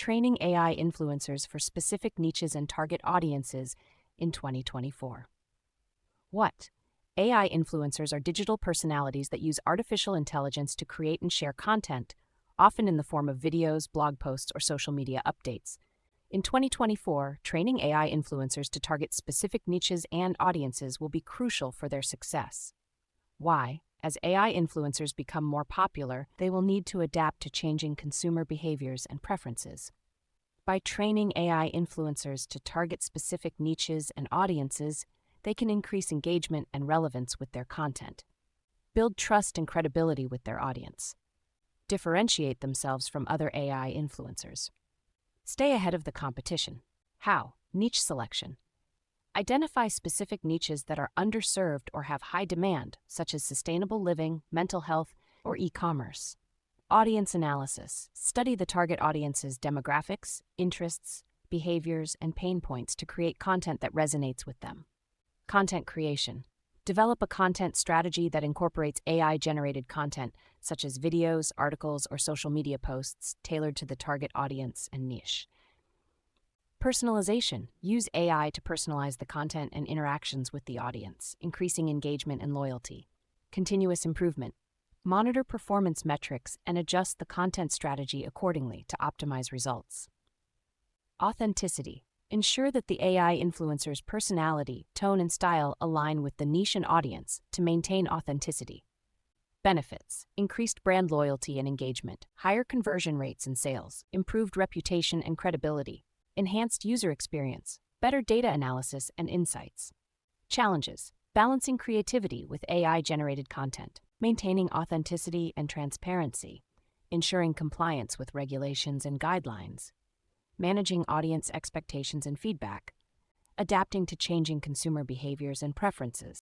training AI influencers for specific niches and target audiences in 2024. What? AI influencers are digital personalities that use artificial intelligence to create and share content, often in the form of videos, blog posts, or social media updates. In 2024, training AI influencers to target specific niches and audiences will be crucial for their success. Why? As AI influencers become more popular, they will need to adapt to changing consumer behaviors and preferences. By training AI influencers to target specific niches and audiences, they can increase engagement and relevance with their content, build trust and credibility with their audience, differentiate themselves from other AI influencers. Stay ahead of the competition. How? Niche selection. Identify specific niches that are underserved or have high demand, such as sustainable living, mental health, or e-commerce. Audience analysis. Study the target audience's demographics, interests, behaviors, and pain points to create content that resonates with them. Content creation. Develop a content strategy that incorporates AI-generated content, such as videos, articles, or social media posts tailored to the target audience and niche. Personalization. Use AI to personalize the content and interactions with the audience, increasing engagement and loyalty. Continuous improvement. Monitor performance metrics and adjust the content strategy accordingly to optimize results. Authenticity. Ensure that the AI influencer's personality, tone, and style align with the niche and audience to maintain authenticity. Benefits: increased brand loyalty and engagement, higher conversion rates and sales, improved reputation and credibility, enhanced user experience, better data analysis and insights. Challenges: balancing creativity with AI-generated content, maintaining authenticity and transparency, ensuring compliance with regulations and guidelines, managing audience expectations and feedback, adapting to changing consumer behaviors and preferences.